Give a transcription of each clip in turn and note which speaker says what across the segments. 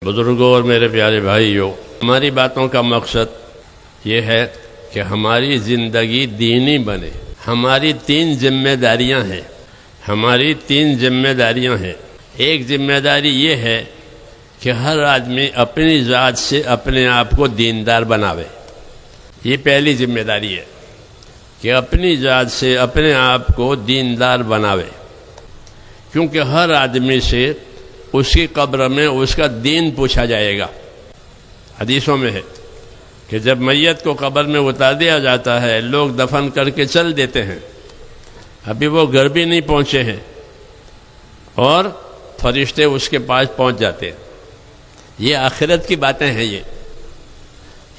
Speaker 1: بزرگوں اور میرے پیارے بھائیوں، ہماری باتوں کا مقصد یہ ہے کہ ہماری زندگی دینی بنے۔ ہماری تین ذمہ داریاں ہیں۔ ایک ذمہ داری یہ ہے کہ ہر آدمی اپنی ذات سے اپنے آپ کو دیندار بناوے۔ یہ پہلی ذمہ داری ہے کہ اپنی ذات سے اپنے آپ کو دیندار بناوے، کیونکہ ہر آدمی سے اس کی قبر میں اس کا دین پوچھا جائے گا۔ حدیثوں میں ہے کہ جب میت کو قبر میں اتار دیا جاتا ہے، لوگ دفن کر کے چل دیتے ہیں، ابھی وہ گھر بھی نہیں پہنچے ہیں اور فرشتے اس کے پاس پہنچ جاتے ہیں۔ یہ آخرت کی باتیں ہیں،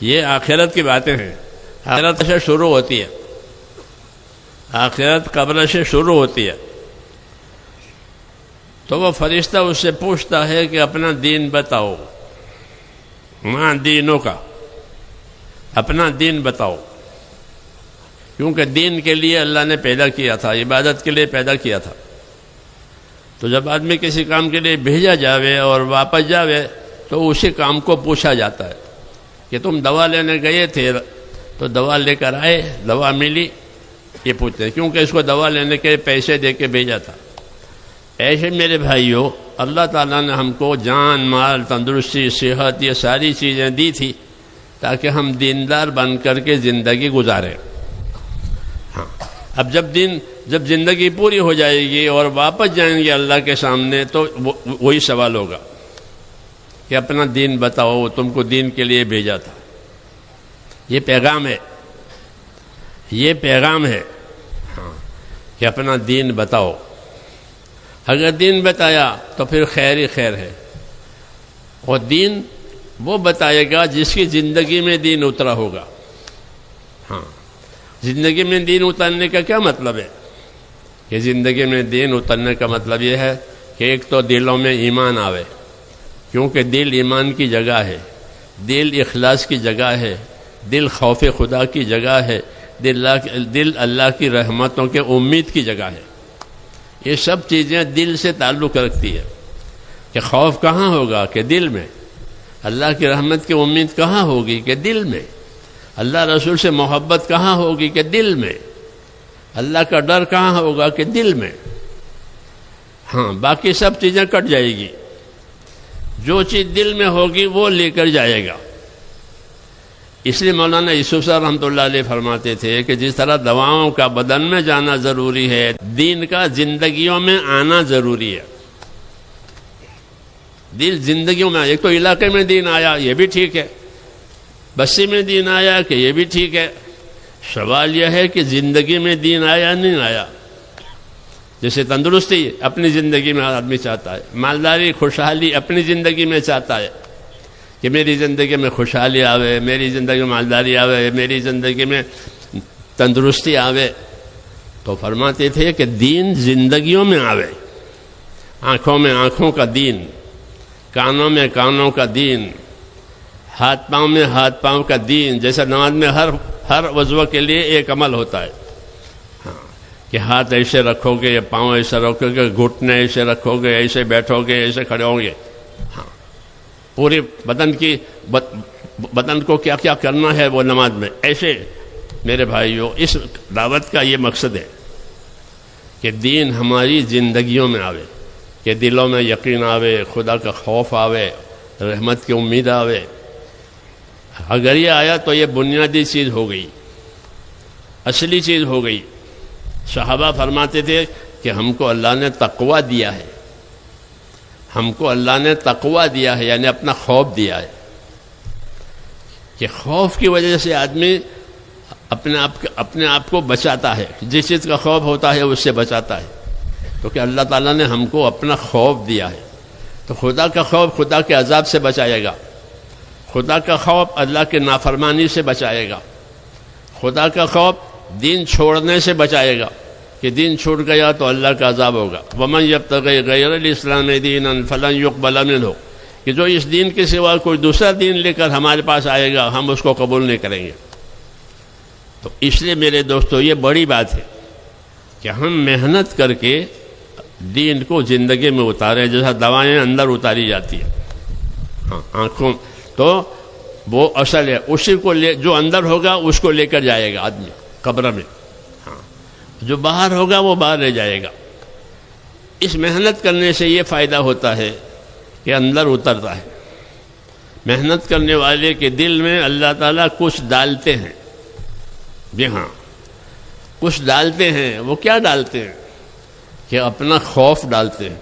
Speaker 1: یہ آخرت کی باتیں ہیں۔ آخرت سے شروع ہوتی ہے، آخرت قبر سے شروع ہوتی ہے۔ تو وہ فرشتہ اس سے پوچھتا ہے کہ اپنا دین بتاؤ، ماں دینوں کا، اپنا دین بتاؤ، کیونکہ دین کے لیے اللہ نے پیدا کیا تھا، عبادت کے لیے پیدا کیا تھا۔ تو جب آدمی کسی کام کے لیے بھیجا جاوے اور واپس جاوے تو اسی کام کو پوچھا جاتا ہے کہ تم دوا لینے گئے تھے تو دوا لے کر آئے، دوا ملی؟ یہ پوچھتے ہیں کیونکہ اس کو دوا لینے کے پیسے دے کے بھیجا تھا۔ ایسے میرے بھائیوں، اللہ تعالیٰ نے ہم کو جان، مال، تندرستی، صحت، یہ ساری چیزیں دی تھی تاکہ ہم دیندار بن کر کے زندگی گزاریں۔ ہاں، اب جب زندگی پوری ہو جائے گی اور واپس جائیں گے اللہ کے سامنے تو وہی سوال ہوگا کہ اپنا دین بتاؤ، تم کو دین کے لیے بھیجا تھا۔ یہ پیغام ہے ہاں کہ اپنا دین بتاؤ۔ اگر دین بتایا تو پھر خیر ہی خیر ہے، اور دین وہ بتائے گا جس کی زندگی میں دین اترا ہوگا۔ ہاں، زندگی میں دین اترنے کا کیا مطلب ہے؟ کہ زندگی میں دین اترنے کا مطلب یہ ہے کہ ایک تو دلوں میں ایمان آوے، کیونکہ دل ایمان کی جگہ ہے، دل اخلاص کی جگہ ہے، دل خوف خدا کی جگہ ہے، دل اللہ کی رحمتوں کے امید کی جگہ ہے۔ یہ سب چیزیں دل سے تعلق رکھتی ہے کہ خوف کہاں ہوگا؟ کہ دل میں۔ اللہ کی رحمت کی امید کہاں ہوگی؟ کہ دل میں۔ اللہ رسول سے محبت کہاں ہوگی؟ کہ دل میں۔ اللہ کا ڈر کہاں ہوگا؟ کہ دل میں۔ ہاں، باقی سب چیزیں کٹ جائے گی، جو چیز دل میں ہوگی وہ لے کر جائے گا۔ اس لیے مولانا یوسف صاحب رحمۃ اللہ علیہ فرماتے تھے کہ جس طرح دواؤں کا بدن میں جانا ضروری ہے، دین کا زندگیوں میں آنا ضروری ہے۔ دل زندگیوں میں، ایک تو علاقے میں دین آیا، یہ بھی ٹھیک ہے، بستی میں دین آیا کہ یہ بھی ٹھیک ہے، سوال یہ ہے کہ زندگی میں دین آیا نہیں آیا۔ جیسے تندرستی اپنی زندگی میں آدمی چاہتا ہے، مالداری، خوشحالی اپنی زندگی میں چاہتا ہے کہ میری زندگی میں خوشحالی آوے، میری زندگی میں مالداری آوے، میری زندگی میں تندرستی آوے۔ تو فرماتے تھے کہ دین زندگیوں میں آوے، آنکھوں میں آنکھوں کا دین، کانوں میں کانوں کا دین، ہاتھ پاؤں میں ہاتھ پاؤں کا دین۔ جیسے نماز میں ہر وضو کے لیے ایک عمل ہوتا ہے، ہاں، کہ ہاتھ ایسے رکھو گے، پاؤں ایسے رکھو گے، گھٹنے ایسے رکھو گے، ایسے بیٹھو گے، ایسے کھڑے ہوں گے۔ ہاں، پورے بدن کو کیا کیا کرنا ہے وہ نماز میں۔ ایسے میرے بھائیوں، اس دعوت کا یہ مقصد ہے کہ دین ہماری زندگیوں میں آوے، کہ دلوں میں یقین آوے، خدا کا خوف آوے، رحمت کی امید آوے۔ اگر یہ آیا تو یہ بنیادی چیز ہو گئی، اصلی چیز ہو گئی۔ صحابہ فرماتے تھے کہ ہم کو اللہ نے تقویٰ دیا ہے، ہم کو اللہ نے تقویٰ دیا ہے، یعنی اپنا خوف دیا ہے، کہ خوف کی وجہ سے آدمی اپنے آپ کو بچاتا ہے، جس چیز کا خوف ہوتا ہے اس سے بچاتا ہے، کیونکہ اللہ تعالیٰ نے ہم کو اپنا خوف دیا ہے۔ تو خدا کا خوف خدا کے عذاب سے بچائے گا، خدا کا خوف اللہ کے نافرمانی سے بچائے گا، خدا کا خوف دین چھوڑنے سے بچائے گا، کہ دین چھوٹ گیا تو اللہ کا عذاب ہوگا۔ وَمَن يَبْتَغِ غَيْرَ الْإِسْلَامِ دِينًا فَلَن يُقْبَلَ مِنْهُ، کہ جو اس دین کے سوا کوئی دوسرا دین لے کر ہمارے پاس آئے گا ہم اس کو قبول نہیں کریں گے۔ تو اس لیے میرے دوستو، یہ بڑی بات ہے کہ ہم محنت کر کے دین کو زندگی میں اتاریں، جیسا دوائیں اندر اتاری جاتی ہیں۔ ہاں آنکھوں تو وہ اصل ہے، اسی کو لے جو اندر ہوگا اس کو لے کر جائے گا آدمی قبر میں، ہاں جو باہر ہوگا وہ باہر رہ جائے گا۔ اس محنت کرنے سے یہ فائدہ ہوتا ہے کہ اندر اترتا ہے۔ محنت کرنے والے کے دل میں اللہ تعالیٰ کچھ ڈالتے ہیں، جی ہاں کچھ ڈالتے ہیں۔ وہ کیا ڈالتے ہیں؟ کہ اپنا خوف ڈالتے ہیں۔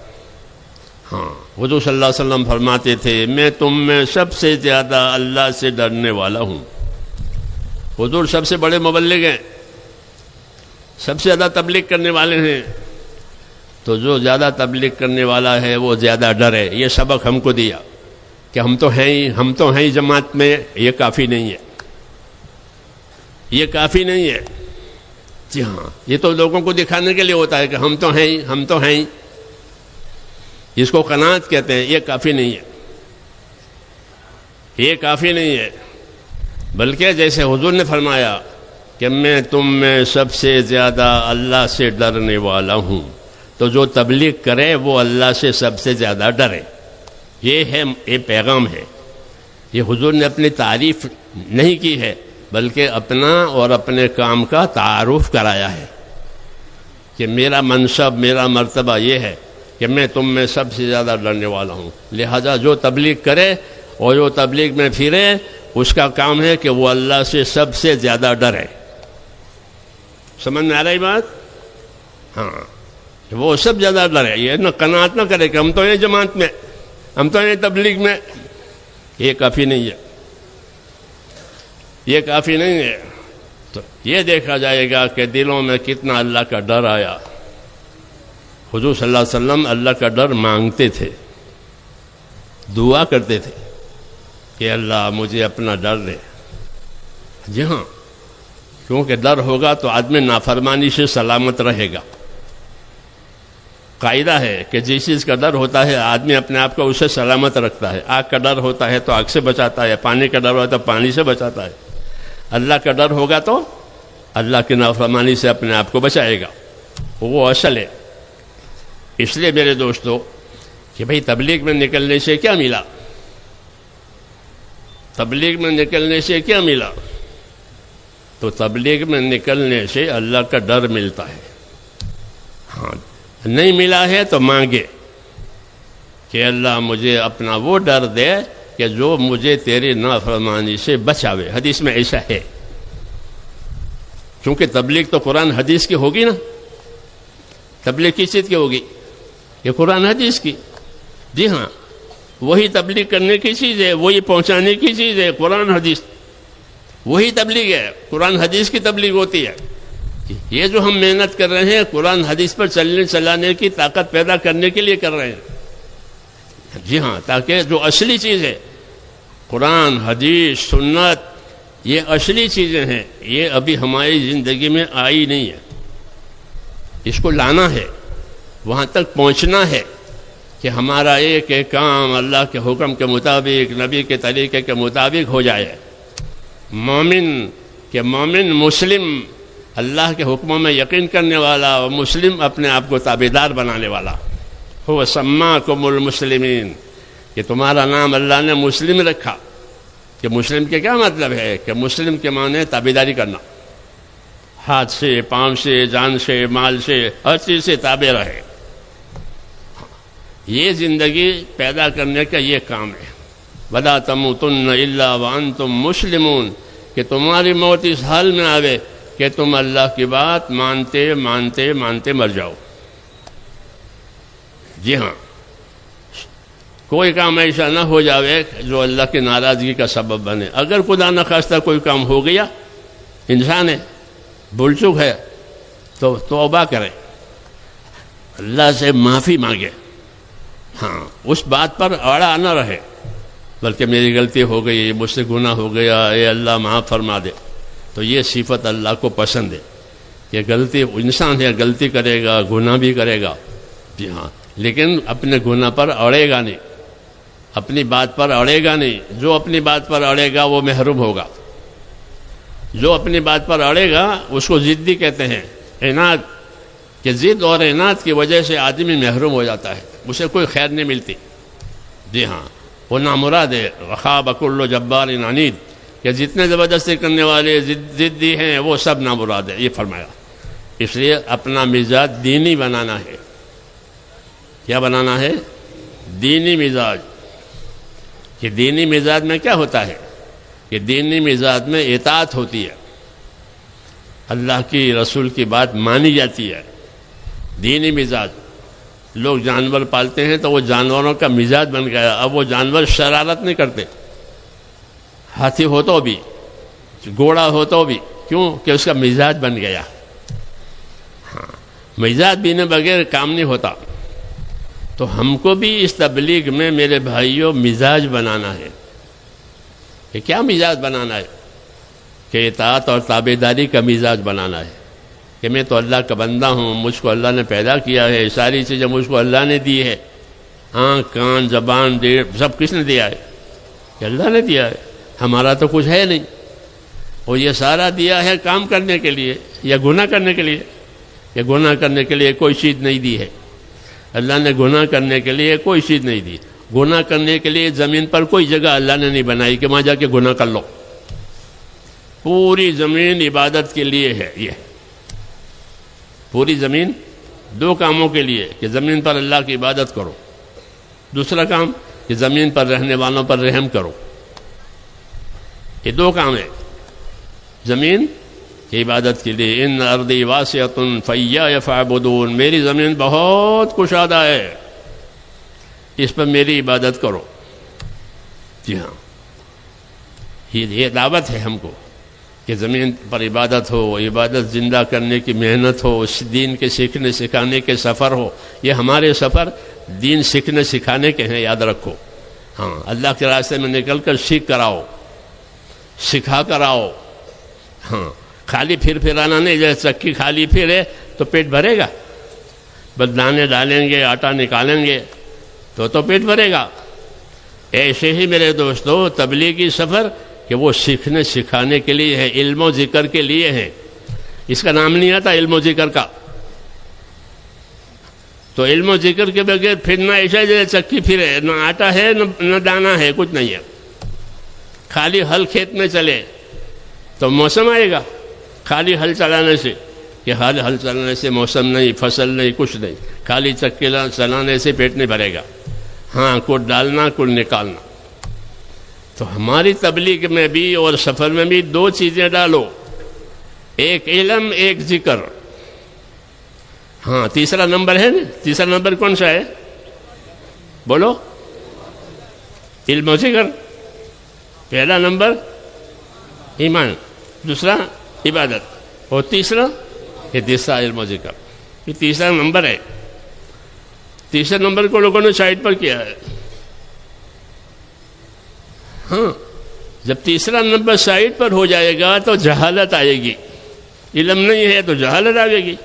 Speaker 1: ہاں حضور صلی اللہ علیہ وسلم فرماتے تھے میں تم میں سب سے زیادہ اللہ سے ڈرنے والا ہوں۔ حضور سب سے بڑے مبلغ ہیں، سب سے زیادہ تبلیغ کرنے والے ہیں، تو جو زیادہ تبلیغ کرنے والا ہے وہ زیادہ ڈرے۔ یہ سبق ہم کو دیا کہ ہم تو ہیں ہی جماعت میں، یہ کافی نہیں ہے، یہ کافی نہیں ہے۔ جی ہاں یہ تو لوگوں کو دکھانے کے لیے ہوتا ہے کہ ہم تو ہیں ہی، اس کو قناعت کہتے ہیں۔ یہ کافی نہیں ہے، یہ کافی نہیں ہے، بلکہ جیسے حضور نے فرمایا کہ میں تم میں سب سے زیادہ اللہ سے ڈرنے والا ہوں، تو جو تبلیغ کرے وہ اللہ سے سب سے زیادہ ڈرے۔ یہ پیغام ہے۔ یہ حضور نے اپنی تعریف نہیں کی ہے، بلکہ اپنا اور اپنے کام کا تعارف کرایا ہے کہ میرا منصب، میرا مرتبہ یہ ہے کہ میں تم میں سب سے زیادہ ڈرنے والا ہوں۔ لہذا جو تبلیغ کرے اور جو تبلیغ میں پھرے اس کا کام ہے کہ وہ اللہ سے سب سے زیادہ ڈرے۔ سمجھ میں آ رہی بات؟ ہاں وہ سب زیادہ ڈرے، یہ نہ قناعت نہ کرے کہ ہم تو ہیں جماعت میں، ہم تو ہیں تبلیغ میں۔ یہ کافی نہیں ہے، یہ کافی نہیں ہے۔ تو یہ دیکھا جائے گا کہ دلوں میں کتنا اللہ کا ڈر آیا۔ حضور صلی اللہ علیہ وسلم اللہ کا ڈر مانگتے تھے، دعا کرتے تھے کہ اللہ مجھے اپنا ڈر دے۔ جی ہاں کیونکہ ڈر ہوگا تو آدمی نافرمانی سے سلامت رہے گا۔ قاعدہ ہے کہ جس چیز کا ڈر ہوتا ہے آدمی اپنے آپ کو اسے سلامت رکھتا ہے۔ آگ کا ڈر ہوتا ہے تو آگ سے بچاتا ہے، پانی کا ڈر ہوتا ہے تو پانی سے بچاتا ہے۔ اللہ کا ڈر ہوگا تو اللہ کی نافرمانی سے اپنے آپ کو بچائے گا، وہ اصل ہے۔ اس لیے میرے دوستو کہ بھئی تبلیغ میں نکلنے سے کیا ملا؟ تبلیغ میں نکلنے سے کیا ملا؟ تو تبلیغ میں نکلنے سے اللہ کا ڈر ملتا ہے۔ ہاں نہیں ملا ہے تو مانگے کہ اللہ مجھے اپنا وہ ڈر دے کہ جو مجھے تیری نافرمانی سے بچاوے۔ حدیث میں ایسا ہے، کیونکہ تبلیغ تو قرآن حدیث کی ہوگی نا۔ تبلیغ کس چیز کی ہوگی؟ یہ قرآن حدیث کی۔ جی ہاں وہی تبلیغ کرنے کی چیز ہے، وہی پہنچانے کی چیز ہے، قرآن حدیث وہی تبلیغ ہے، قرآن حدیث کی تبلیغ ہوتی ہے۔ یہ جو ہم محنت کر رہے ہیں قرآن حدیث پر چلنے چلانے کی طاقت پیدا کرنے کے لیے کر رہے ہیں۔ جی ہاں تاکہ جو اصلی چیز ہے قرآن حدیث سنت، یہ اصلی چیزیں ہیں، یہ ابھی ہماری زندگی میں آئی نہیں ہے۔ اس کو لانا ہے، وہاں تک پہنچنا ہے کہ ہمارا ایک ایک کام اللہ کے حکم کے مطابق، نبی کے طریقے کے مطابق ہو جائے۔ مومن مسلم اللہ کے حکموں میں یقین کرنے والا، اور مسلم اپنے آپ کو تابعدار بنانے والا۔ هو سماکم المسلمین، کہ تمہارا نام اللہ نے مسلم رکھا۔ کہ مسلم کے کیا مطلب ہے؟ کہ مسلم کے معنی تابعداری کرنا، ہاتھ سے، پاؤں سے، جان سے، مال سے، ہر چیز سے تابع رہے۔ یہ زندگی پیدا کرنے کا یہ کام ہے۔ وَلَا تَمُوتُنَّ إِلَّا وَأَنْتُمْ مُسْلِمُونَ، کہ تمہاری موت اس حال میں آوے کہ تم اللہ کی بات مانتے مانتے مانتے مر جاؤ۔ جی ہاں کوئی کام ایسا نہ ہو جاوے جو اللہ کی ناراضگی کا سبب بنے۔ اگر خدا نخواستہ کوئی کام ہو گیا، انسان ہے، بھول چوک ہے، تو توبہ کرے، اللہ سے معافی مانگے۔ ہاں اس بات پر اڑا نہ رہے، بلکہ میری غلطی ہو گئی، مجھ سے گناہ ہو گیا، اے اللہ معاف فرما دے۔ تو یہ صفت اللہ کو پسند ہے کہ غلطی، انسان ہے غلطی کرے گا، گناہ بھی کرے گا، جی ہاں، لیکن اپنے گناہ پر اڑے گا نہیں، اپنی بات پر اڑے گا نہیں۔ جو اپنی بات پر اڑے گا وہ محروم ہوگا۔ جو اپنی بات پر اڑے گا اس کو ضدی کہتے ہیں، عناد، کہ ضد اور عناد کی وجہ سے آدمی محروم ہو جاتا ہے، اسے کوئی خیر نہیں ملتی۔ جی ہاں وہ نامراد ہے. وخاب کل جبار عنید، کہ جتنے زبردستی کرنے والے ضدی ہیں وہ سب نامراد ہیں، یہ فرمایا. اس لیے اپنا مزاج دینی بنانا ہے. کیا بنانا ہے؟ دینی مزاج. کہ دینی مزاج میں کیا ہوتا ہے؟ کہ دینی مزاج میں اطاعت ہوتی ہے، اللہ کی رسول کی بات مانی جاتی ہے. دینی مزاج. لوگ جانور پالتے ہیں تو وہ جانوروں کا مزاج بن گیا. اب وہ جانور شرارت نہیں کرتے، ہاتھی ہو تو بھی، گھوڑا ہو تو بھی. کیوں؟ کہ اس کا مزاج بن گیا. ہاں، مزاج بنے بغیر کام نہیں ہوتا. تو ہم کو بھی اس تبلیغ میں میرے بھائیوں مزاج بنانا ہے. کہ کیا مزاج بنانا ہے؟ کہ اطاعت اور تابعداری کا مزاج بنانا ہے. کہ میں تو اللہ کا بندہ ہوں، مجھ کو اللہ نے پیدا کیا ہے، ساری چیزیں مجھ کو اللہ نے دی ہے. آنکھ، کان، زبان، دل سب کس نے دیا ہے؟ کہ اللہ نے دیا ہے. ہمارا تو کچھ ہے نہیں. اور یہ سارا دیا ہے کام کرنے کے لیے یا گناہ کرنے کے لیے؟ یا گناہ کرنے کے لیے کوئی چیز نہیں دی ہے. اللہ نے گناہ کرنے کے لیے کوئی چیز نہیں دی. گناہ کرنے کے لیے زمین پر کوئی جگہ اللہ نے نہیں بنائی کہ وہاں جا کے گناہ کر لو. پوری زمین عبادت کے لیے ہے. یہ پوری زمین دو کاموں کے لیے، کہ زمین پر اللہ کی عبادت کرو. دوسرا کام کہ زمین پر رہنے والوں پر رحم کرو. یہ دو کام ہیں زمین کی عبادت کے لیے. ان ارضی واسعۃ فایای فاعبدون، میری زمین بہت کشادہ ہے، اس پر میری عبادت کرو. جی ہاں، یہ دعوت ہے ہم کو کہ زمین پر عبادت ہو، عبادت زندہ کرنے کی محنت ہو، اس دین کے سیکھنے سکھانے کے سفر ہو. یہ ہمارے سفر دین سیکھنے سکھانے کے ہیں، یاد رکھو. ہاں، اللہ کے راستے میں نکل کر سیکھ کر آؤ، سکھا کر آؤ. ہاں، خالی پھرانا نہیں. جیسے چکی خالی پھرے تو پیٹ بھرے گا؟ بس دانے ڈالیں گے، آٹا نکالیں گے تو پیٹ بھرے گا. ایسے ہی میرے دوستو تبلیغی سفر کہ وہ سیکھنے سکھانے کے لیے ہے، علم و ذکر کے لیے ہے. اس کا نام نہیں آتا علم و ذکر کا. تو علم و ذکر کے بغیر پھرنا ایسا جیسے چکی پھرے، نہ آٹا ہے نہ دانا ہے، کچھ نہیں ہے. خالی ہل کھیت میں چلے تو موسم آئے گا. خالی ہل چلانے سے، کہ ہل چلانے سے موسم نہیں، فصل نہیں، کچھ نہیں. خالی چکے چلانے سے پیٹ نہیں بھرے گا. ہاں، کچھ ڈالنا کچھ نکالنا. تو ہماری تبلیغ میں بھی اور سفر میں بھی دو چیزیں ڈالو، ایک علم، ایک ذکر. ہاں، تیسرا نمبر ہے نا. تیسرا نمبر کون سا ہے؟ بولو. علم و ذکر. پہلا نمبر ایمان، دوسرا عبادت، اور تیسرا یہ تیسرا علم و ذکر. یہ تیسرا نمبر ہے. تیسرے نمبر کو لوگوں نے سائڈ پر کیا ہے. ہاں، جب تیسرا نمبر سائڈ پر ہو جائے گا تو جہالت آئے گی. علم نہیں ہے تو جہالت آئے گی،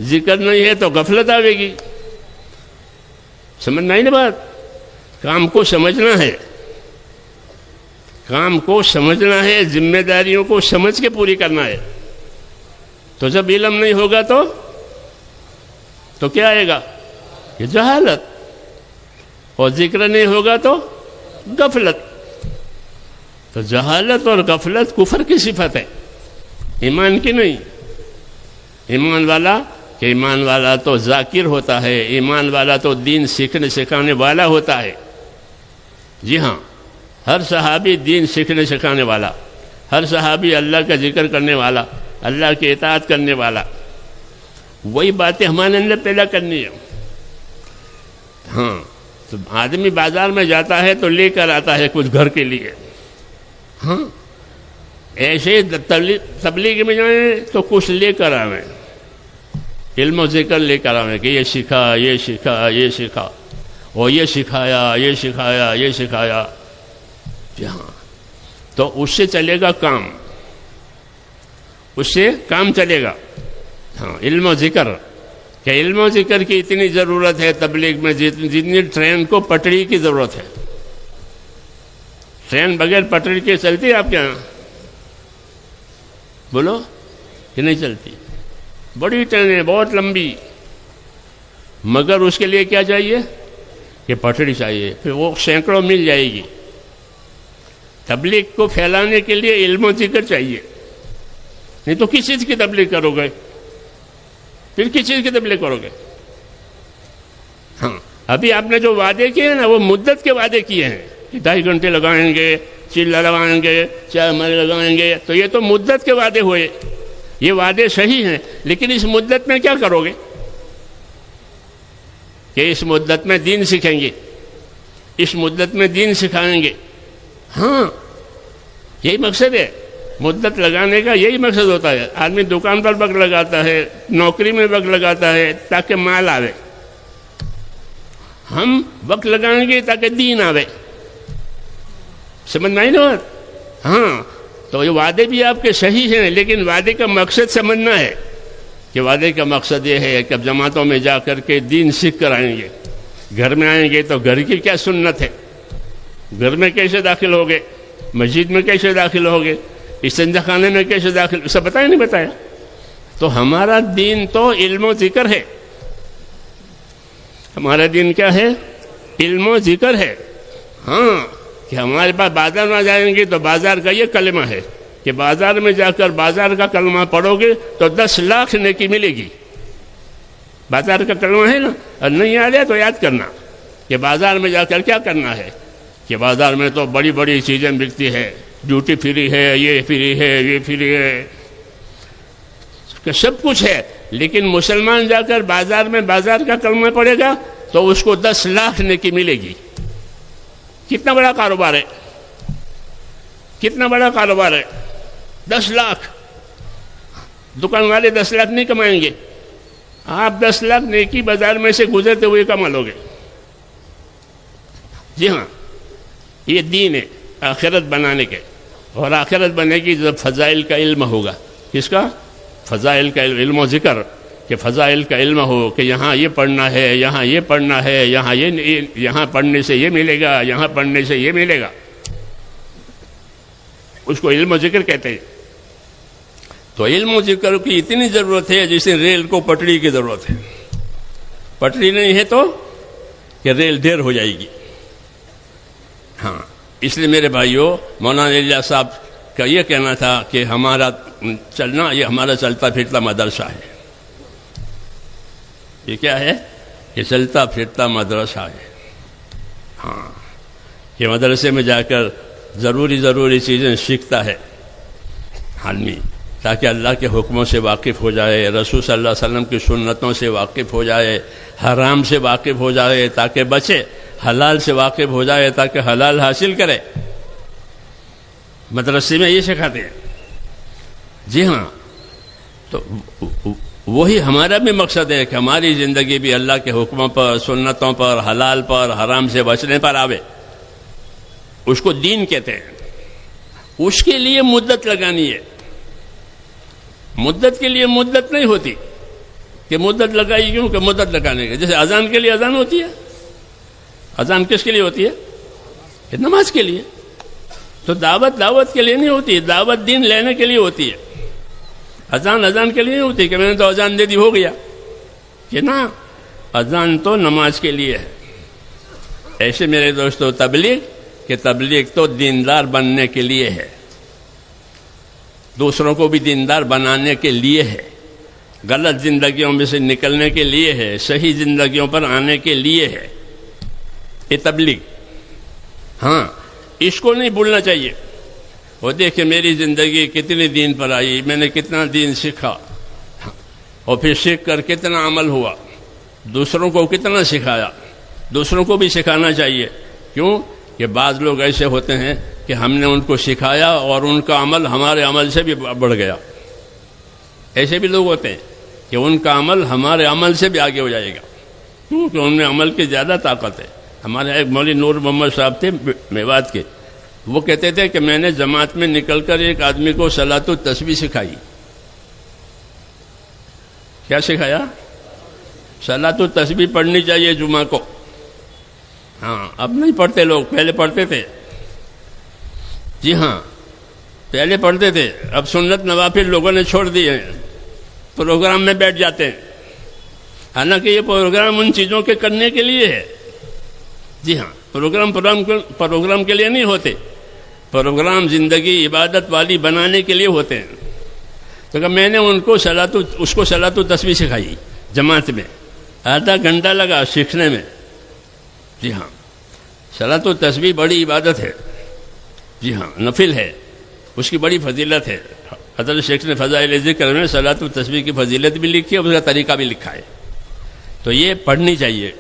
Speaker 1: ذکر نہیں ہے تو غفلت آئے گی. سمجھنا ہی نا بات. کام کو سمجھنا ہے، کام کو سمجھنا ہے، ذمہ داریوں کو سمجھ کے پوری کرنا ہے. تو جب علم نہیں ہوگا تو کیا آئے گا؟ یہ جہالت. اور ذکر نہیں ہوگا تو غفلت. تو جہالت اور غفلت کفر کی صفت ہے، ایمان کی نہیں. ایمان والا تو ذاکر ہوتا ہے، ایمان والا تو دین سیکھنے سکھانے والا ہوتا ہے. جی ہاں، ہر صحابی دین سیکھنے سکھانے والا، ہر صحابی اللہ کا ذکر کرنے والا، اللہ کی اطاعت کرنے والا. وہی باتیں ہمارے اندر پیدا کرنی ہے. ہاں، تو آدمی بازار میں جاتا ہے تو لے کر آتا ہے کچھ گھر کے لیے. ہاں، ایسے تبلیغ میں جائیں تو کچھ لے کر آویں، علم و ذکر لے کر آویں کہ یہ سکھا، یہ سکھا، یہ سکھا، اور یہ سکھایا، یہ سکھایا، یہ سکھایا. ہاں، تو اس سے چلے گا کام، اس سے کام چلے گا. ہاں، علم و ذکر. کہ علم و ذکر کی اتنی ضرورت ہے تبلیغ میں جتنی ٹرین کو پٹری کی ضرورت ہے. ٹرین بغیر پٹری کے چلتی ہے آپ کے یہاں؟ بولو کہ نہیں چلتی. بڑی ٹرین ہے، بہت لمبی، مگر اس کے لیے کیا چاہیے؟ کہ پٹڑی چاہیے. پھر وہ سینکڑوں میل جائے گی. تبلیغ کو پھیلانے کے لیے علم و ذکر چاہیے، نہیں تو کس چیز کی تبلیغ کرو گے؟ پھر کس چیز کی تبلیغ کرو گے؟ ہاں ابھی آپ نے جو وعدے کیے ہیں نا، وہ مدت کے وعدے کیے ہیں کہ 2.5 گھنٹے لگائیں گے، چلا لگائیں گے، 4 مہینے لگائیں گے، تو یہ تو مدت کے وعدے ہوئے، یہ وعدے صحیح ہیں، لیکن اس مدت میں کیا کرو گے؟ کہ اس مدت میں دین سیکھیں گے، اس مدت میں دین سکھائیں گے۔ ہاں یہی مقصد ہے، مدت لگانے کا یہی مقصد ہوتا ہے۔ آدمی دکان پر وقت لگاتا ہے، نوکری میں وقت لگاتا ہے تاکہ مال آوے، ہم وقت لگائیں گے تاکہ دین آوے، سمجھ میں آئی نا بات؟ ہاں تو یہ وعدے بھی آپ کے صحیح ہیں، لیکن وعدے کا مقصد سمجھنا ہے کہ وعدے کا مقصد یہ ہے کہ اب جماعتوں میں جا کر کے دین سیکھ کر آئیں گے، گھر میں آئیں گے تو گھر کی کیا سنت ہے، گھر میں کیسے داخل ہوگے، مسجد میں کیسے داخل ہوگے، استنجا خانے میں کیسے داخل، سب بتایا نہیں بتایا؟ تو ہمارا دین تو علم و ذکر ہے، ہمارا دین کیا ہے؟ علم و ذکر ہے۔ ہاں کہ ہمارے پاس بازار میں جائیں گے تو بازار کا یہ کلمہ ہے کہ بازار میں جا کر بازار کا کلمہ پڑھو گے تو 10 لاکھ نیکی ملے گی۔ بازار کا کلمہ ہے نا، اور نہیں آ رہا تو یاد کرنا کہ بازار میں جا کر کیا کرنا ہے، کہ بازار میں تو بڑی بڑی چیزیں بکتی ہے، ڈیوٹی فری ہے، یہ فری ہے، یہ فری ہے، کہ سب کچھ ہے، لیکن مسلمان جا کر بازار میں بازار کا کلمہ پڑھے گا تو اس کو 10 لاکھ نیکی ملے گی۔ کتنا بڑا کاروبار ہے، کتنا بڑا کاروبار ہے، 10 لاکھ۔ دکان والے 10 لاکھ نہیں کمائیں گے، آپ 10 لاکھ نیکی بازار میں سے گزرتے ہوئے کما لو گے۔ جی ہاں یہ دین ہے آخرت بنانے کے، اور آخرت بنے گی جب فضائل کا علم ہوگا۔ کس کا؟ فضائل کا علم و ذکر، کہ فضائل کا علم ہو کہ یہاں یہ پڑھنا ہے، یہاں یہ پڑھنا ہے، یہاں پڑھنے سے یہ ملے گا، یہاں پڑھنے سے یہ ملے گا، اس کو علم و ذکر کہتے ہیں۔ تو علم و ذکر کی اتنی ضرورت ہے جیسے ریل کو پٹڑی کی ضرورت ہے، پٹڑی نہیں ہے تو کہ ریل دیر ہو جائے گی۔ ہاں اس لیے میرے بھائیوں، مولانا الیاس صاحب کا یہ کہنا تھا کہ ہمارا چلنا یہ ہمارا چلتا پھرتا مدرسہ ہے۔ یہ کیا ہے؟ یہ چلتا پھرتا مدرسہ ہے۔ ہاں یہ مدرسے میں جا کر ضروری چیزیں سیکھتا ہے آدمی، تاکہ اللہ کے حکموں سے واقف ہو جائے، رسول صلی اللہ علیہ وسلم کی سنتوں سے واقف ہو جائے، حرام سے واقف ہو جائے تاکہ بچے، حلال سے واقف ہو جائے تاکہ حلال حاصل کرے۔ مدرسے میں یہ سکھاتے ہیں۔ جی ہاں تو وہی ہمارا بھی مقصد ہے کہ ہماری زندگی بھی اللہ کے حکموں پر، سنتوں پر، حلال پر، حرام سے بچنے پر آوے، اس کو دین کہتے ہیں۔ اس کے لیے مدت لگانی ہے، مدت کے لیے مدت نہیں ہوتی کہ مدت لگائی کیوں کہ مدت لگانے کے، جیسے اذان کے لیے اذان ہوتی ہے، اذان کس کے لیے ہوتی ہے؟ نماز کے لیے۔ تو دعوت کے لیے نہیں ہوتی، دعوت دین لینے کے لیے ہوتی ہے۔ اذان کے لیے نہیں ہوتی کہ میں نے تو اذان دے دی ہو گیا، کہ نا، اذان تو نماز کے لیے ہے۔ ایسے میرے دوستو تبلیغ تو دیندار بننے کے لیے ہے، دوسروں کو بھی دیندار بنانے کے لیے ہے، غلط زندگیوں میں سے نکلنے کے لیے ہے، صحیح زندگیوں پر آنے کے لیے ہے یہ تبلیغ۔ ہاں اس کو نہیں بھولنا چاہیے۔ وہ دیکھیں میری زندگی کتنی دین پر آئی، میں نے کتنا دین سیکھا، اور پھر سیکھ کر کتنا عمل ہوا، دوسروں کو کتنا سکھایا، دوسروں کو بھی سکھانا چاہیے۔ کیوں کہ بعض لوگ ایسے ہوتے ہیں کہ ہم نے ان کو سکھایا اور ان کا عمل ہمارے عمل سے بھی بڑھ گیا۔ ایسے بھی لوگ ہوتے ہیں کہ ان کا عمل ہمارے عمل سے بھی آگے ہو جائے گا، کیونکہ ان میں عمل کی زیادہ طاقت ہے۔ ہمارے ایک مولوی نور محمد صاحب تھے میوات کے، وہ کہتے تھے کہ میں نے جماعت میں نکل کر ایک آدمی کو صلاۃ التسبیح سکھائی۔ کیا سکھایا؟ صلاۃ التسبیح پڑھنی چاہیے جمعہ کو۔ ہاں اب نہیں پڑھتے لوگ، پہلے پڑھتے تھے۔ جی ہاں پہلے پڑھتے تھے، اب سنت نوافل لوگوں نے چھوڑ دیے ہیں، پروگرام میں بیٹھ جاتے ہیں، حالانکہ یہ پروگرام ان چیزوں کے کرنے کے لیے ہے۔ جی ہاں پروگرام کے لیے نہیں ہوتے، پروگرام زندگی عبادت والی بنانے کے لیے ہوتے ہیں. تو کہ میں نے ان کو اس کو صلاۃ التسبیح سکھائی جماعت میں، آدھا گھنٹہ لگا سیکھنے میں. جی ہاں، صلاۃ التسبیح بڑی عبادت ہے. جی ہاں، نفل ہے، اس کی بڑی فضیلت ہے. حضرت شیخ نے فضائل ذکر میں صلاۃ التسبیح کی فضیلت بھی لکھی ہے، اس کا طریقہ بھی لکھا ہے. تو یہ پڑھنی چاہیے.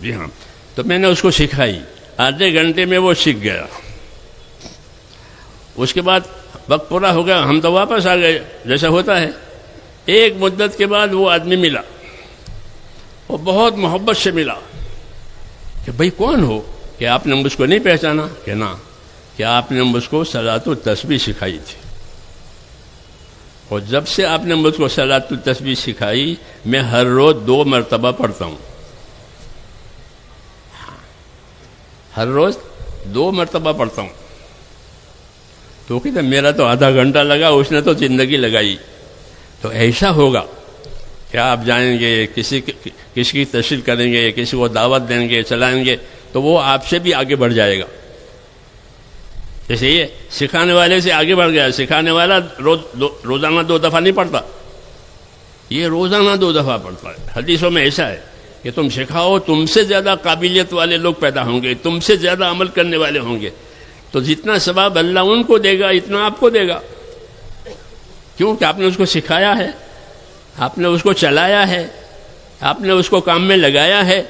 Speaker 1: جی ہاں، تو میں نے اس کو سکھائی، آدھے گھنٹے میں وہ سیکھ گیا. اس کے بعد وقت پورا ہو گیا، ہم تو واپس آ گئے جیسا ہوتا ہے. ایک مدت کے بعد وہ آدمی ملا، وہ بہت محبت سے ملا کہ بھئی کون ہو، کہ آپ نے مجھ کو نہیں پہچانا؟ کہ نا، کہ آپ نے مجھ کو صلاۃ التسبیح سکھائی تھی، اور جب سے آپ نے مجھ کو صلاۃ التسبیح سکھائی میں ہر روز 2 مرتبہ پڑھتا ہوں. ہر روز 2 مرتبہ پڑھتا ہوں. تو کہتے میرا تو آدھا گھنٹہ لگا، اس نے تو زندگی لگائی. تو ایسا ہوگا کہ آپ جائیں گے، کسی کی تشریح کریں گے، کسی کو دعوت دیں گے، چلائیں گے، تو وہ آپ سے بھی آگے بڑھ جائے گا. جیسے یہ سکھانے والے سے آگے بڑھ گیا. سکھانے والا روزانہ 2 دفعہ نہیں پڑھتا، یہ روزانہ 2 دفعہ پڑھتا ہے. حدیثوں میں ایسا ہے کہ تم سکھاؤ، تم سے زیادہ قابلیت والے لوگ پیدا ہوں گے، تم سے زیادہ عمل کرنے والے ہوں گے. تو جتنا ثواب اللہ ان کو دے گا اتنا آپ کو دے گا. کیوں کہ آپ نے اس کو سکھایا ہے، آپ نے اس کو چلایا ہے، آپ نے اس کو کام میں لگایا ہے.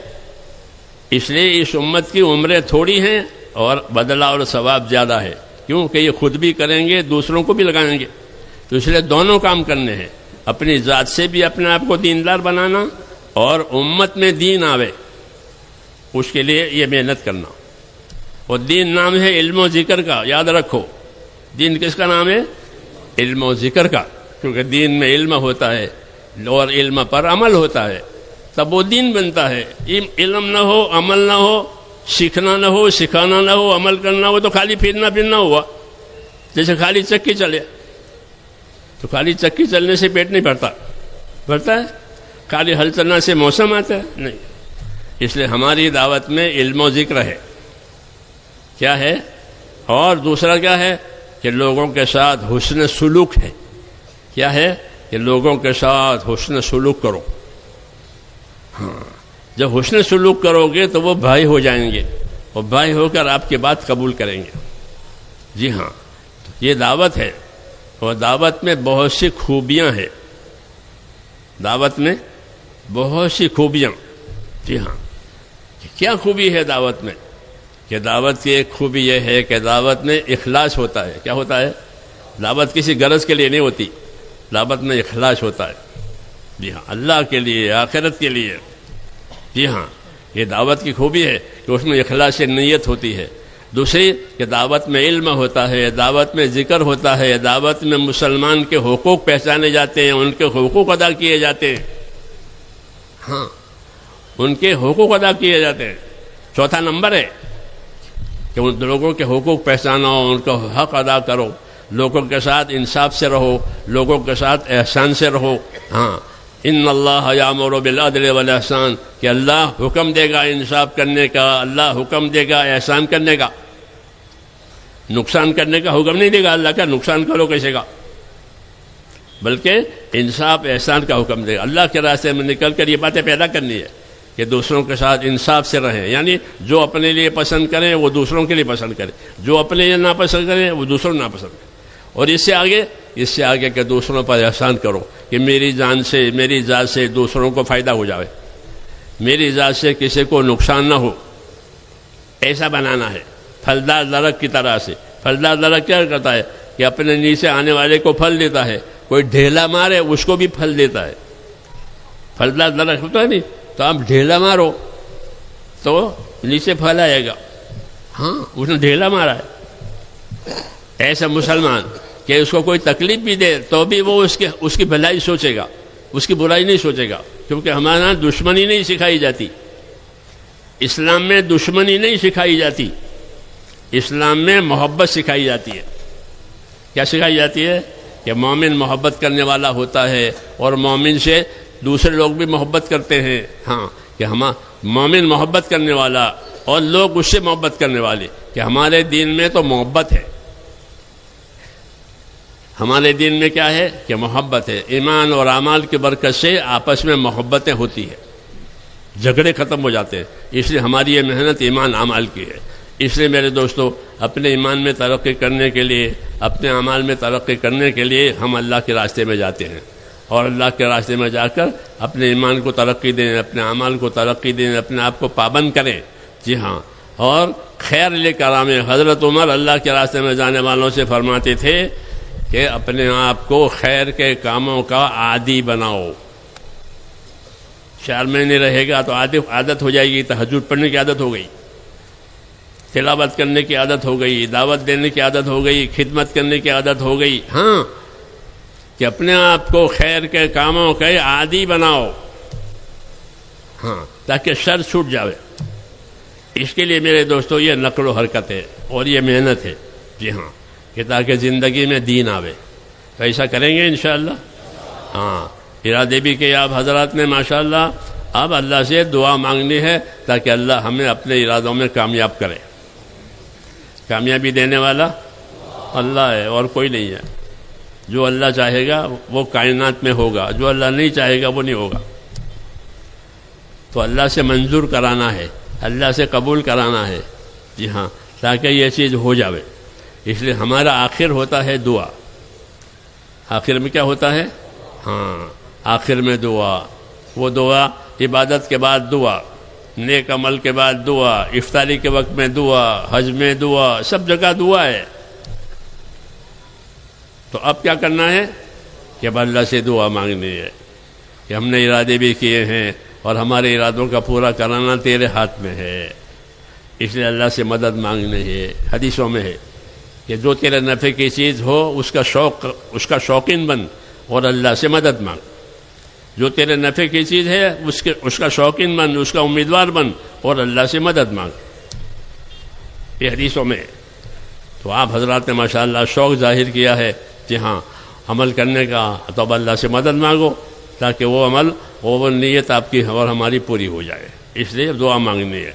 Speaker 1: اس لیے اس امت کی عمریں تھوڑی ہیں اور بدلہ اور ثواب زیادہ ہے. کیونکہ یہ خود بھی کریں گے، دوسروں کو بھی لگائیں گے. تو اس لیے دونوں کام کرنے ہیں، اپنی ذات سے بھی اپنے آپ کو دیندار بنانا اور امت میں دین آوے، اس کے لیے یہ محنت کرنا. اور دین نام ہے علم و ذکر کا، یاد رکھو. دین کس کا نام ہے؟ علم و ذکر کا. کیونکہ دین میں علم ہوتا ہے اور علم پر عمل ہوتا ہے، تب وہ دین بنتا ہے. علم نہ ہو، عمل نہ ہو، سیکھنا نہ ہو، سکھانا نہ ہو، عمل کرنا ہو، تو خالی پھرنا ہوا. جیسے خالی چکی چلے، تو خالی چکی چلنے سے پیٹ نہیں بھرتا ہے. خالی ہل چلنا سے موسم آتا ہے؟ نہیں. اس لیے ہماری دعوت میں علم و ذکر ہے. کیا ہے؟ اور دوسرا کیا ہے کہ لوگوں کے ساتھ حسن سلوک ہے. کیا ہے؟ کہ لوگوں کے ساتھ حسن سلوک کرو. ہاں، جب حسن سلوک کرو گے تو وہ بھائی ہو جائیں گے، اور بھائی ہو کر آپ کی بات قبول کریں گے. جی ہاں، یہ دعوت ہے، اور دعوت میں بہت سی خوبیاں ہیں. دعوت میں بہت سی خوبیاں. جی ہاں، کیا خوبی ہے دعوت میں؟ کہ دعوت کی ایک خوبی یہ ہے کہ دعوت میں اخلاص ہوتا ہے. کیا ہوتا ہے؟ دعوت کسی غرض کے لیے نہیں ہوتی، دعوت میں اخلاص ہوتا ہے. جی ہاں، اللہ کے لیے، آخرت کے لیے. جی ہاں، یہ دعوت کی خوبی ہے کہ اس میں اخلاص نیت ہوتی ہے. دوسری کہ دعوت میں علم ہوتا ہے، دعوت میں ذکر ہوتا ہے، دعوت میں مسلمان کے حقوق پہچانے جاتے ہیں، ان کے حقوق ادا کیے جاتے ہیں. ہاں، ان کے حقوق ادا کیے جاتے ہیں. چوتھا نمبر ہے کہ ان لوگوں کے حقوق پہچانو، ان کا حق ادا کرو، لوگوں کے ساتھ انصاف سے رہو، لوگوں کے ساتھ احسان سے رہو. ہاں، ان اللہ یامر بالعدل والاحسان، کہ اللہ حکم دے گا انصاف کرنے کا، اللہ حکم دے گا احسان کرنے کا. نقصان کرنے کا حکم نہیں دے گا اللہ کا، نقصان کرو کیسے کا، بلکہ انصاف احسان کا حکم دے گا. اللہ کے راستے میں نکل کر یہ باتیں پیدا کرنی ہے کہ دوسروں کے ساتھ انصاف سے رہیں. یعنی جو اپنے لیے پسند کریں وہ دوسروں کے لیے پسند کریں، جو اپنے لیے ناپسند کریں وہ دوسروں ناپسند کریں. اور اس سے آگے کہ دوسروں پر احسان کرو، کہ میری جان سے، میری ذات سے دوسروں کو فائدہ ہو جائے، میری ذات سے کسی کو نقصان نہ ہو، ایسا بنانا ہے. پھلدار درخت کی طرح سے. پھلدار درخت کیا کرتا ہے کہ اپنے نیچے آنے والے کو پھل دیتا ہے، کوئی ڈھیلا مارے اس کو بھی پھل دیتا ہے. پھلدار درخت ہوتا ہے نہیں، تو آپ ڈھیلا مارو تو نیچے پھل آئے گا. ہاں، اس نے ڈھیلا مارا ہے. ایسا مسلمان کہ اس کو کوئی تکلیف بھی دے تو بھی وہ اس کی بھلائی سوچے گا، اس کی برائی نہیں سوچے گا. کیونکہ ہمارے یہاں دشمنی نہیں سکھائی جاتی، اسلام میں دشمنی نہیں سکھائی جاتی، اسلام میں محبت سکھائی جاتی ہے. کیا سکھائی جاتی ہے؟ کہ مومن محبت کرنے والا ہوتا ہے، اور مومن سے دوسرے لوگ بھی محبت کرتے ہیں. ہاں، کہ مومن محبت کرنے والا اور لوگ اس سے محبت کرنے والے، کہ ہمارے دین میں تو محبت ہے. ہمارے دین میں کیا ہے کہ محبت ہے، ایمان اور اعمال کی برکت سے آپس میں محبتیں ہوتی ہیں، جھگڑے ختم ہو جاتے ہیں۔ اس لیے ہماری یہ محنت ایمان اعمال کی ہے۔ اس لیے میرے دوستو، اپنے ایمان میں ترقی کرنے کے لیے، اپنے اعمال میں ترقی کرنے کے لیے ہم اللہ کے راستے میں جاتے ہیں، اور اللہ کے راستے میں جا کر اپنے ایمان کو ترقی دیں، اپنے اعمال کو ترقی دیں، اپنے آپ کو پابند کریں۔ جی ہاں، اور خیر لے کر آئیں۔ حضرت عمر اللہ کے راستے میں جانے والوں سے فرماتے تھے کہ اپنے آپ کو خیر کے کاموں کا عادی بناؤ۔ 4 مہینے رہے گا تو عادت ہو جائے گی، تہجد پڑھنے کی عادت ہو گئی، تلاوت کرنے کی عادت ہو گئی، دعوت دینے کی عادت ہو گئی، خدمت کرنے کی عادت ہو گئی۔ ہاں، کہ اپنے آپ کو خیر کے کاموں کے عادی بناؤ، ہاں، تاکہ شر چھوٹ جاوے۔ اس کے لیے میرے دوستو یہ نقل و حرکت ہے اور یہ محنت ہے۔ جی ہاں، کہ تاکہ زندگی میں دین آوے، تو ایسا کریں گے انشاءاللہ۔ ہاں، ارادے بھی کہ آپ حضرات نے ماشاءاللہ اب اللہ سے دعا مانگنی ہے تاکہ اللہ ہمیں اپنے ارادوں میں کامیاب کرے۔ کامیابی دینے والا اللہ ہے اور کوئی نہیں ہے۔ جو اللہ چاہے گا وہ کائنات میں ہوگا، جو اللہ نہیں چاہے گا وہ نہیں ہوگا۔ تو اللہ سے منظور کرانا ہے، اللہ سے قبول کرانا ہے۔ جی ہاں، تاکہ یہ چیز ہو جاوے۔ اس لیے ہمارا آخر ہوتا ہے دعا۔ آخر میں کیا ہوتا ہے؟ ہاں، آخر میں دعا۔ وہ دعا عبادت کے بعد دعا، نیک عمل کے بعد دعا، افطاری کے وقت میں دعا، حج میں دعا، سب جگہ دعا ہے۔ تو اب کیا کرنا ہے کہ اب اللہ سے دعا مانگنی ہے کہ ہم نے ارادے بھی کیے ہیں اور ہمارے ارادوں کا پورا کرانا تیرے ہاتھ میں ہے۔ اس لیے اللہ سے مدد مانگنی ہے۔ حدیثوں میں ہے کہ جو تیرے نفع کی چیز ہو اس کا شوقین بن اور اللہ سے مدد مانگ۔ جو تیرے نفع کی چیز ہے اس کا شوقین بن، اس کا امیدوار بن اور اللہ سے مدد مانگ۔ یہ حدیثوں میں ہے۔ تو آپ حضرات نے ماشاءاللہ شوق ظاہر کیا ہے کہ ہاں عمل کرنے کا، تو اب اللہ سے مدد مانگو تاکہ وہ عمل وہ نیت آپ کی اور ہماری پوری ہو جائے۔ اس لیے دعا مانگنی ہے۔